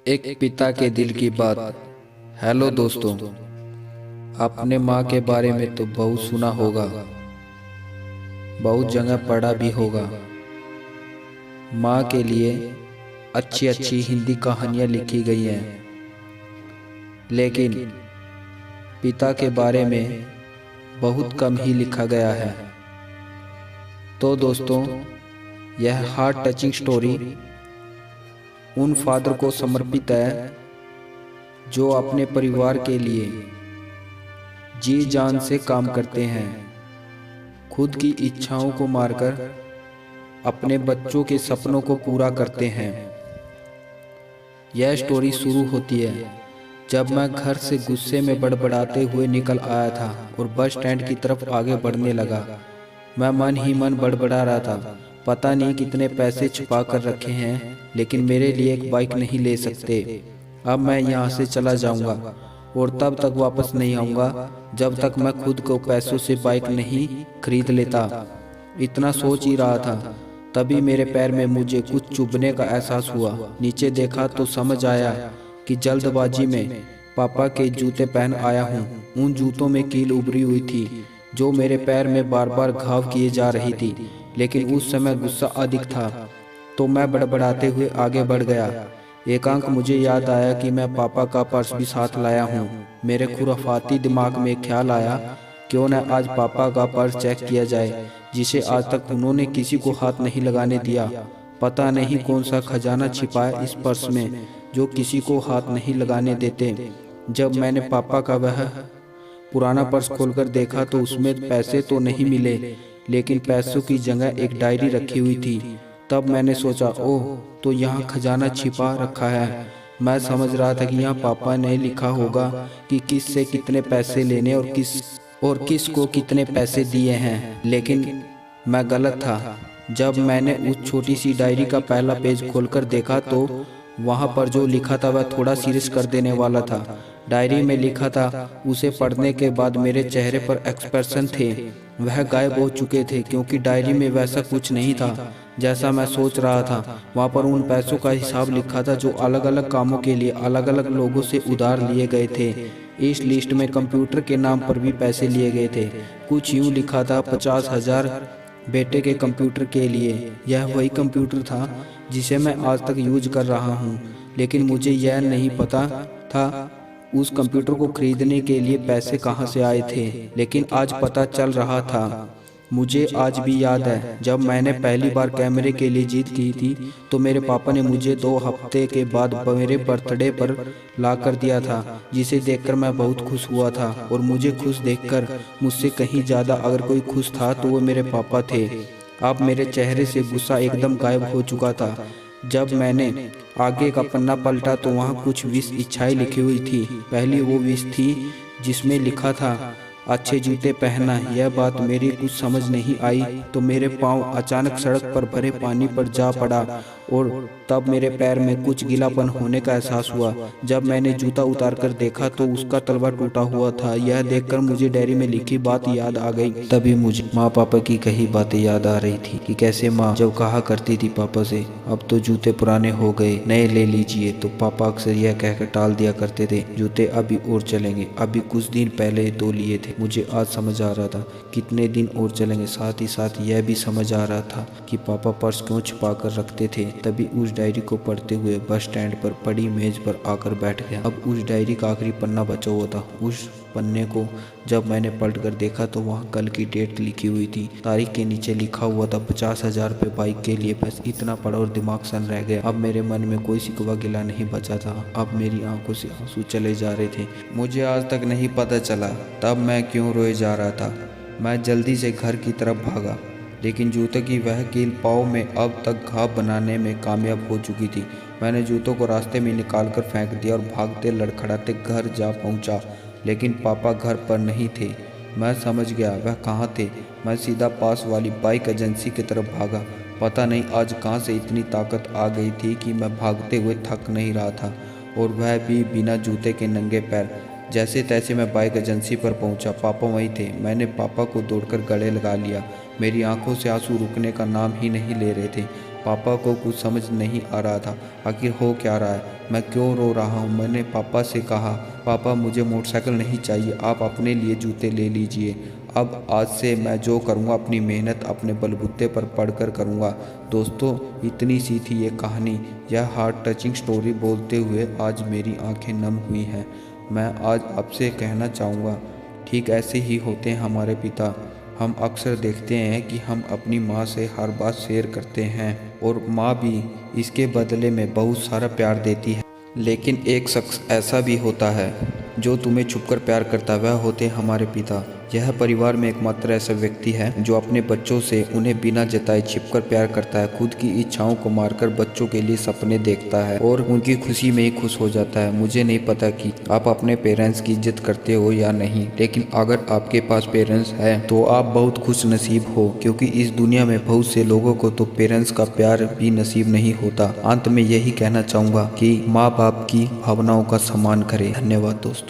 एक पिता के दिल की बात। हेलो दोस्तों, आपने माँ के बारे में तो बहुत सुना होगा, बहुत जगह पढ़ा भी होगा। माँ के लिए अच्छी अच्छी हिंदी कहानियाँ लिखी गई हैं, लेकिन पिता के बारे में बहुत कम ही लिखा गया है। तो दोस्तों, यह हार्ट टचिंग स्टोरी उन फादर को समर्पित है जो अपने परिवार के लिए जी जान से काम करते हैं, खुद की इच्छाओं को मारकर अपने बच्चों के सपनों को पूरा करते हैं। यह स्टोरी शुरू होती है जब मैं घर से गुस्से में बड़बड़ाते हुए निकल आया था और बस स्टैंड की तरफ आगे बढ़ने लगा। मैं मन ही मन बड़बड़ा रहा था, पता नहीं कितने पैसे छुपा कर रखे हैं, लेकिन मेरे लिए एक बाइक नहीं ले सकते। अब मैं यहाँ से चला जाऊँगा और तब तक वापस नहीं आऊँगा जब तक मैं खुद को पैसों से बाइक नहीं खरीद लेता। इतना सोच ही रहा था, तभी मेरे पैर में मुझे कुछ चुभने का एहसास हुआ। नीचे देखा तो समझ आया कि जल्दबाजी में पापा के जूते पहन आया हूँ। उन जूतों में कील उभरी हुई थी जो मेरे पैर में बार बार घाव किए जा रही थी, लेकिन उस समय गुस्सा अधिक था तो मैं बड़बड़ाते हुए आगे बढ़ गया। एकांक मुझे याद आया कि मैं पापा का पर्स भी साथ लाया हूँ। मेरे खुराफाती दिमाग में ख्याल आया, क्यों न आज पापा का पर्स चेक किया जाए, जिसे आज तक उन्होंने किसी को हाथ नहीं लगाने दिया। पता नहीं कौन सा खजाना छिपा है इस पर्स में जो किसी को हाथ नहीं लगाने देते। जब मैंने पापा का वह पुराना पर्स खोलकर देखा तो उसमें पैसे तो नहीं मिले, लेकिन पैसों की जगह एक डायरी रखी हुई थी। तब मैंने सोचा, ओह, तो यहाँ खजाना छिपा रखा है। मैं समझ रहा था कि यहाँ पापा ने लिखा होगा कि किस से कितने पैसे लेने और किस को कितने पैसे दिए हैं, लेकिन मैं गलत था। जब मैंने उस छोटी सी डायरी का पहला पेज खोलकर देखा तो वहाँ पर जो लिखा था वह थोड़ा सीरियस कर देने वाला था। डायरी में लिखा था, उसे पढ़ने के बाद मेरे चेहरे पर एक्सप्रेशन थे वह गायब हो चुके थे, क्योंकि डायरी में वैसा कुछ नहीं था जैसा मैं सोच रहा था। वहाँ पर उन पैसों का हिसाब लिखा था जो अलग अलग कामों के लिए अलग अलग लोगों से उधार लिए गए थे। इस लिस्ट में कंप्यूटर के नाम पर भी पैसे लिए गए थे। कुछ यूँ लिखा था, 50,000 बेटे के कंप्यूटर के लिए। यह वही कंप्यूटर था जिसे मैं आज तक यूज कर रहा हूँ, लेकिन मुझे यह नहीं पता था उस कंप्यूटर को खरीदने के लिए पैसे कहाँ से आए थे। लेकिन आज पता चल रहा था। मुझे आज भी याद है जब मैंने पहली बार कैमरे के लिए जीत की थी तो मेरे पापा ने मुझे 2 हफ्ते के बाद मेरे बर्थडे पर ला कर दिया था, जिसे देखकर मैं बहुत खुश हुआ था। और मुझे खुश देखकर मुझसे कहीं ज़्यादा अगर कोई खुश था तो वो मेरे पापा थे। अब मेरे चेहरे से गुस्सा एकदम गायब हो चुका था। जब मैंने आगे का पन्ना पलटा तो वहाँ कुछ विश इच्छाएं लिखी हुई थी। पहली वो विश थी जिसमें लिखा था, अच्छे जूते पहनना। यह बात मेरी कुछ समझ नहीं आई तो मेरे पाँव अचानक सड़क पर भरे पानी पर जा पड़ा और तब मेरे पैर में कुछ गीलापन होने का एहसास हुआ। जब मैंने जूता उतारकर देखा तो उसका तलवा टूटा हुआ था। यह देखकर मुझे डायरी में लिखी बात याद आ गई। तभी मुझे माँ पापा की कही बातें याद आ रही थी कि कैसे माँ जब कहा करती थी पापा से, अब तो जूते पुराने हो गए, नए ले लीजिए, तो पापा अक्सर यह कहकर टाल दिया करते थे, जूते अभी और चलेंगे, अभी कुछ दिन पहले तो लिए थे। मुझे आज समझ आ रहा था कितने दिन और चलेंगे। साथ ही साथ यह भी समझ आ रहा था कि पापा पर्स क्यों छुपा कर रखते थे। तभी उस डायरी को पढ़ते हुए बस स्टैंड पर पड़ी मेज पर आकर बैठ गया। अब उस डायरी का आखिरी पन्ना बचा हुआ था। उस पन्ने को जब मैंने पलट कर देखा तो वहाँ कल की डेट लिखी हुई थी। तारीख के नीचे लिखा हुआ था 50,000 रुपये बाइक के लिए। बस इतना पढ़ा और दिमाग सन रह गया। अब मेरे मन में कोई शिकवा गिला नहीं बचा था। अब मेरी आंखों से आंसू चले जा रहे थे। मुझे आज तक नहीं पता चला तब मैं क्यों रोए जा रहा था। मैं जल्दी से घर की तरफ भागा, लेकिन जूतों की वह कील पाँव में अब तक घाव बनाने में कामयाब हो चुकी थी। मैंने जूतों को रास्ते में निकालकर फेंक दिया और भागते लड़खड़ाते घर जा पहुंचा, लेकिन पापा घर पर नहीं थे। मैं समझ गया वह कहाँ थे। मैं सीधा पास वाली बाइक एजेंसी की तरफ भागा। पता नहीं आज कहाँ से इतनी ताकत आ गई थी कि मैं भागते हुए थक नहीं रहा था, और वह भी बिना जूते के नंगे पैर। जैसे तैसे मैं बाइक एजेंसी पर पहुंचा। पापा वहीं थे। मैंने पापा को दौड़कर गले लगा लिया। मेरी आंखों से आंसू रुकने का नाम ही नहीं ले रहे थे। पापा को कुछ समझ नहीं आ रहा था, आखिर हो क्या रहा है। मैं क्यों रो रहा हूँ। मैंने पापा से कहा, पापा मुझे मोटरसाइकिल नहीं चाहिए, आप अपने लिए जूते ले लीजिए। अब आज से मैं जो करूँगा अपनी मेहनत अपने बलबूते पर पढ़कर करूँगा। दोस्तों, इतनी सी थी ये कहानी। यह हार्ट टचिंग स्टोरी बोलते हुए आज मेरी आंखें नम हुई हैं। मैं आज आपसे कहना चाहूँगा, ठीक ऐसे ही होते हैं हमारे पिता। हम अक्सर देखते हैं कि हम अपनी माँ से हर बात शेयर करते हैं और माँ भी इसके बदले में बहुत सारा प्यार देती है। लेकिन एक शख्स ऐसा भी होता है जो तुम्हें छुपकर प्यार करता है, वह होते हैं हमारे पिता। यह परिवार में एकमात्र ऐसा व्यक्ति है जो अपने बच्चों से उन्हें बिना जताए छिपकर प्यार करता है, खुद की इच्छाओं को मारकर बच्चों के लिए सपने देखता है और उनकी खुशी में ही खुश हो जाता है। मुझे नहीं पता कि आप अपने पेरेंट्स की इज्जत करते हो या नहीं, लेकिन अगर आपके पास पेरेंट्स हैं तो आप बहुत खुश नसीब हो, क्योंकि इस दुनिया में बहुत से लोगों को तो पेरेंट्स का प्यार भी नसीब नहीं होता। अंत में यही कहना चाहूँगा कि माँ बाप की भावनाओं का सम्मान करें। धन्यवाद दोस्तों।